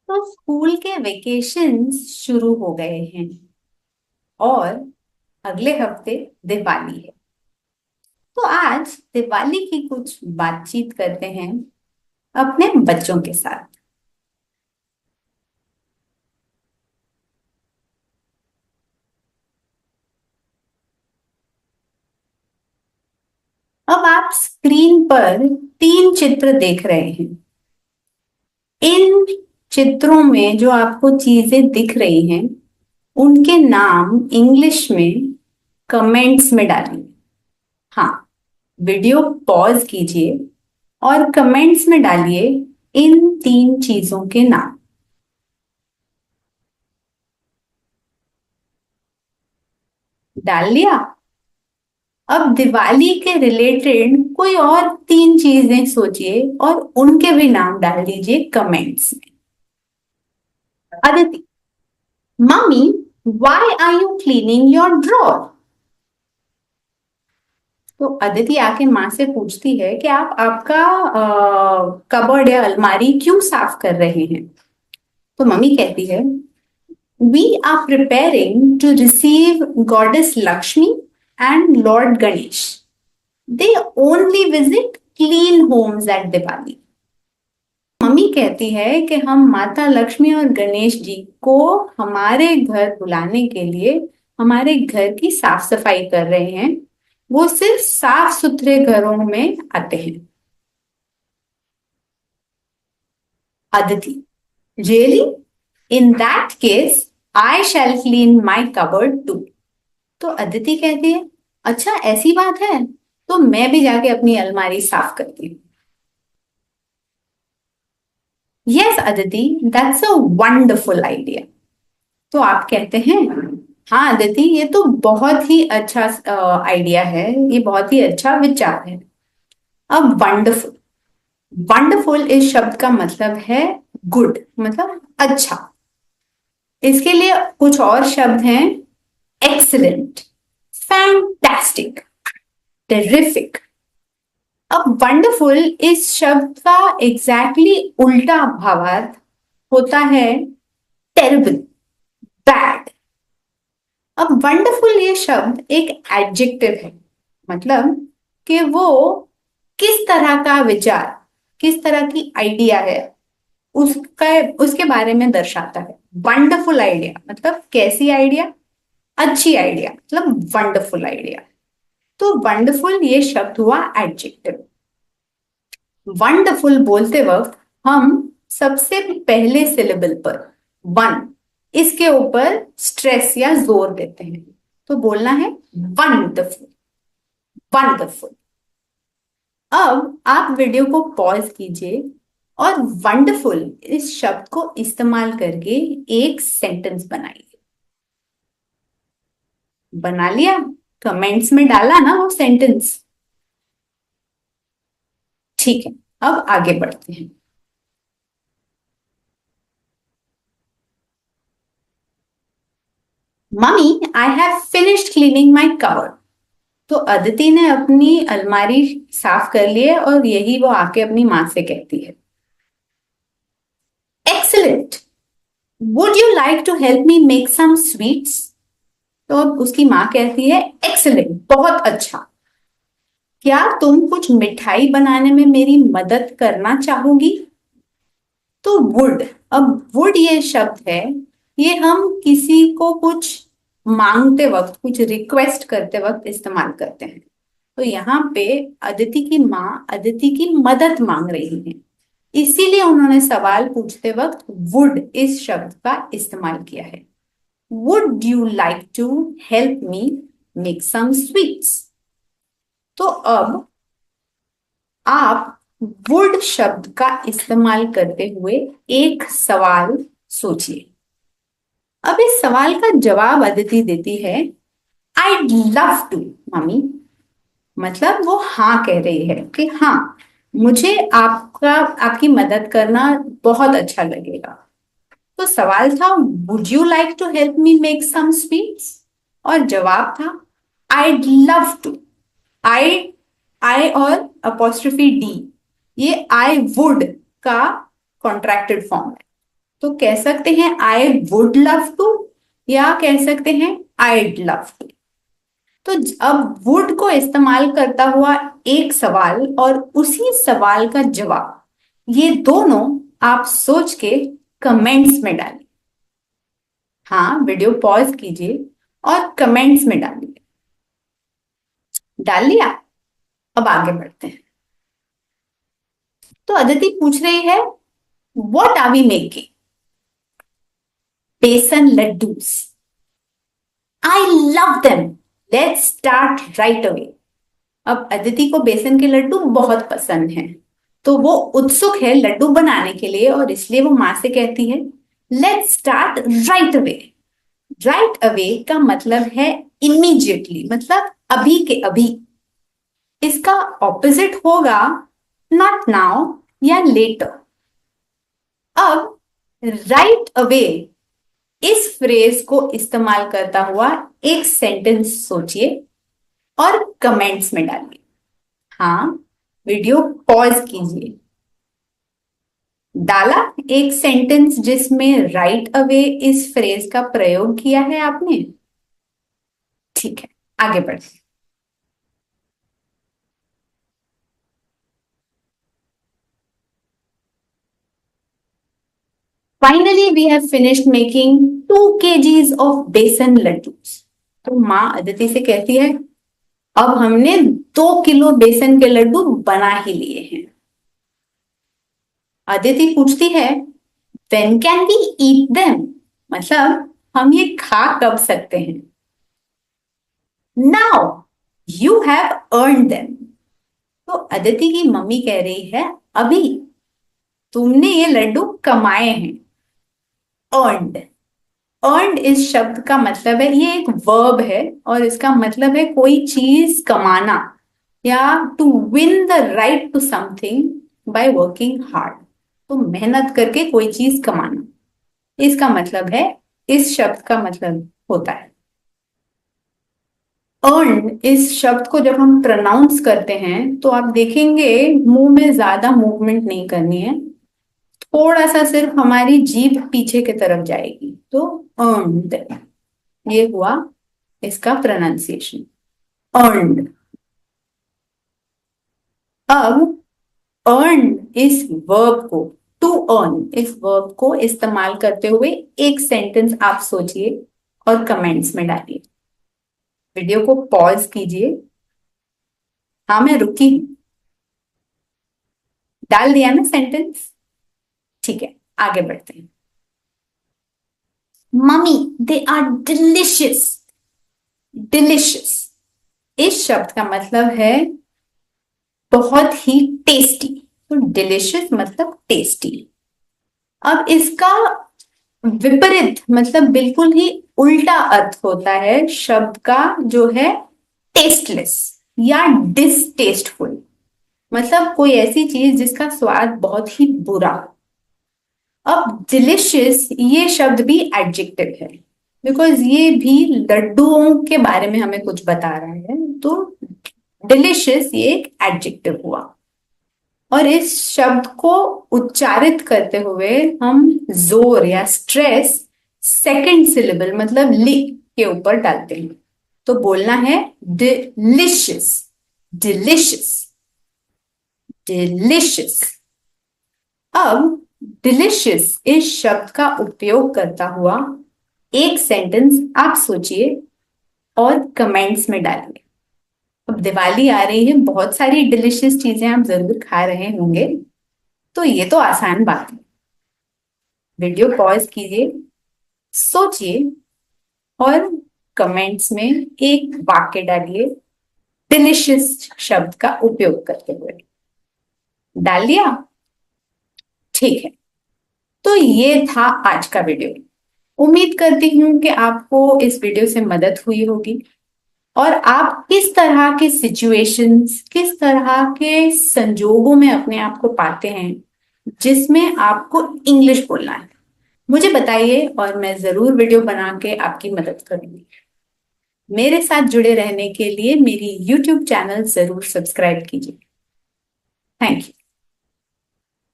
तो स्कूल के वेकेशंस शुरू हो गए हैं और अगले हफ्ते दिवाली है। तो आज दिवाली की कुछ बातचीत करते हैं अपने बच्चों के साथ। अब आप स्क्रीन पर तीन चित्र देख रहे हैं। इन चित्रों में जो आपको चीजें दिख रही हैं उनके नाम इंग्लिश में कमेंट्स में डालिए। हाँ, वीडियो पॉज कीजिए और कमेंट्स में डालिए इन तीन चीजों के नाम। डाल लिया? अब दिवाली के रिलेटेड कोई और तीन चीजें सोचिए और उनके भी नाम डाल दीजिए कमेंट्स में। Aditi, mummy, why are you cleaning your drawer? तो अदिति आके माँ से पूछती है कि आप आपका कबर्ड या अलमारी क्यों साफ कर रहे हैं? तो मम्मी कहती है, we are preparing to receive goddess Lakshmi and lord Ganesh. They only visit clean homes at Diwali. Mummy कहती है कि हम माता लक्ष्मी और गणेश जी को हमारे घर बुलाने के लिए हमारे घर की साफ सफाई कर रहे हैं। वो सिर्फ साफ सुथरे घरों में आते हैं। Aditi, really? In that case I shall clean my cupboard too. तो अदिति कहती है, अच्छा ऐसी बात है, तो मैं भी जाके अपनी अलमारी साफ करती हूँ। Yes Aditi, that's a wonderful idea. तो आप कहते हैं, हाँ अदिति, ये तो बहुत ही अच्छा आइडिया है, ये बहुत ही अच्छा विचार है। अब वंडरफुल, वंडरफुल इस शब्द का मतलब है गुड, मतलब अच्छा। इसके लिए कुछ और शब्द हैं, एक्सीलेंट, फैंटास्टिक, टेरिफिक। अब वंडरफुल इस शब्द का एग्जैक्टली उल्टा भावार्थ होता है टेरिबल, बैड। अब वंडरफुल ये शब्द एक एडजेक्टिव है, मतलब कि वो किस तरह का विचार, किस तरह की आइडिया है, उसका उसके बारे में दर्शाता है। वंडरफुल आइडिया मतलब कैसी आइडिया? अच्छी आइडिया, मतलब वंडरफुल आइडिया। तो वंडरफुल ये शब्द हुआ एडजेक्टिव। वंडरफुल बोलते वक्त हम सबसे पहले सिलेबल पर वन, इसके ऊपर स्ट्रेस या जोर देते हैं। तो बोलना है वंडरफुल, वंडरफुल। अब आप वीडियो को पॉज कीजिए और वंडरफुल इस शब्द को इस्तेमाल करके एक सेंटेंस बनाइए। बना लिया? कमेंट्स में डाला ना वो सेंटेंस? ठीक है, अब आगे बढ़ते हैं। Mummy, I have finished cleaning my cover. तो अदिति ने अपनी अलमारी साफ कर ली है और यही वो आके अपनी माँ से कहती है। Excellent, would you like to help me make some sweets? तो अब उसकी माँ कहती है, एक्सीलेंट, बहुत अच्छा, क्या तुम कुछ मिठाई बनाने में मेरी मदद करना चाहोगी? तो वुड, अब वुड ये शब्द है, ये हम किसी को कुछ मांगते वक्त, कुछ रिक्वेस्ट करते वक्त इस्तेमाल करते हैं। तो यहाँ पे अदिति की माँ अदिति की मदद मांग रही है, इसीलिए उन्होंने सवाल पूछते वक्त वुड इस शब्द का इस्तेमाल किया है। Would you like to help me make some sweets? तो अब आप वुड शब्द का इस्तेमाल करते हुए एक सवाल सोचिए। अब इस सवाल का जवाब अदिति देती है, आई लव टू मम्मी। मतलब वो हाँ कह रही है कि हाँ, मुझे आपकी मदद करना बहुत अच्छा लगेगा। तो सवाल था, would you like to help me make some sweets? और जवाब था, आई लव टू। आई, आई और अपोस्ट्रोफी डी, ये आई वुड का कॉन्ट्रैक्टेड फॉर्म है। तो कह सकते हैं आई वुड लव टू, या कह सकते हैं आईड लव टू। तो अब वुड को इस्तेमाल करता हुआ एक सवाल और उसी सवाल का जवाब, ये दोनों आप सोच के कमेंट्स में डालिए। हाँ, वीडियो पॉज कीजिए और कमेंट्स में डालिए। डाल लिया? अब आगे बढ़ते हैं। तो अदिति पूछ रही है, what are we making? Besan laddoos. I love them, let's start right away. अब अदिति को बेसन के लड्डू बहुत पसंद हैं, तो वो उत्सुक है लड्डू बनाने के लिए, और इसलिए वो माँ से कहती है let's start right away. Right away का मतलब है इमीडिएटली, मतलब अभी के अभी। इसका ऑपोजिट होगा नॉट नाउ या लेटर। अब राइट अवे इस फ्रेज को इस्तेमाल करता हुआ एक सेंटेंस सोचिए और कमेंट्स में डालिए। हाँ, वीडियो पॉज कीजिए। डाला एक सेंटेंस जिसमें राइट अवे इस फ्रेज का प्रयोग किया है आपने? ठीक है, आगे बढ़िए। Finally we have finished making 2 kgs of besan laddoos. तो माँ अदिति से कहती है, अब हमने 2 किलो बेसन के लड्डू बना ही लिए हैं। अदिति पूछती है, when can we eat them? मतलब हम ये खा कब सकते हैं? Now you have earn them. तो अदिति की मम्मी कह रही है, अभी तुमने ये लड्डू कमाए हैं। अर्नड। अर्नड इस शब्द का मतलब है, ये एक वर्ब है और इसका मतलब है कोई चीज कमाना, या to win the right to something by working hard. तो मेहनत करके कोई चीज कमाना, इसका मतलब है, इस शब्द का मतलब होता है। अर्न इस शब्द को जब हम प्रोनाउंस करते हैं तो आप देखेंगे मुंह में ज्यादा मूवमेंट नहीं करनी है, थोड़ा सा सिर्फ हमारी जीभ पीछे की तरफ जाएगी, तो अर्नड, ये हुआ इसका प्रोनाउंसिएशन, अर्नड। अब अर्न इस वर्ब को, टू अर्न इस वर्ब को इस्तेमाल करते हुए एक सेंटेंस आप सोचिए और कमेंट्स में डालिए। वीडियो को पॉज कीजिए। हाँ, मैं रुकी हूं। डाल दिया ना सेंटेंस? ठीक है, आगे बढ़ते हैं। Mummy they are delicious. Delicious इस शब्द का मतलब है बहुत ही टेस्टी। तो डिलिशियस मतलब टेस्टी। अब इसका विपरीत मतलब बिल्कुल ही उल्टा अर्थ होता है शब्द का, जो है टेस्टलेस या डिसटेस्टफुल। मतलब कोई ऐसी चीज जिसका स्वाद बहुत ही बुरा हो। अब डिलिशियस ये शब्द भी एडजेक्टिव है, बिकॉज ये भी लड्डुओं के बारे में हमें कुछ बता रहा है, तो डिलिशियस ये एक एडजेक्टिव हुआ। और इस शब्द को उच्चारित करते हुए हम जोर या स्ट्रेस सेकंड सिलेबल मतलब लि के ऊपर डालते हैं, तो बोलना है डिलिशियस, डिलिशियस, डिलिशियस। अब डिलिशियस इस शब्द का उपयोग करता हुआ एक सेंटेंस आप सोचिए और कमेंट्स में डालिए। अब दिवाली आ रही है, बहुत सारी डिलिशियस चीजें आप जरूर खा रहे होंगे, तो ये तो आसान बात है। वीडियो पॉज कीजिए, सोचिए और कमेंट्स में एक वाक्य डालिए डिलिशियस शब्द का उपयोग करते हुए। डाल दिया? ठीक है, तो ये था आज का वीडियो। उम्मीद करती हूँ कि आपको इस वीडियो से मदद हुई होगी और आप किस तरह के सिचुएशंस, किस तरह के संजोगों में अपने आप को पाते हैं जिसमें आपको इंग्लिश बोलना है, मुझे बताइए और मैं जरूर वीडियो बना के आपकी मदद करूंगी। मेरे साथ जुड़े रहने के लिए मेरी YouTube चैनल जरूर सब्सक्राइब कीजिए। Thank you.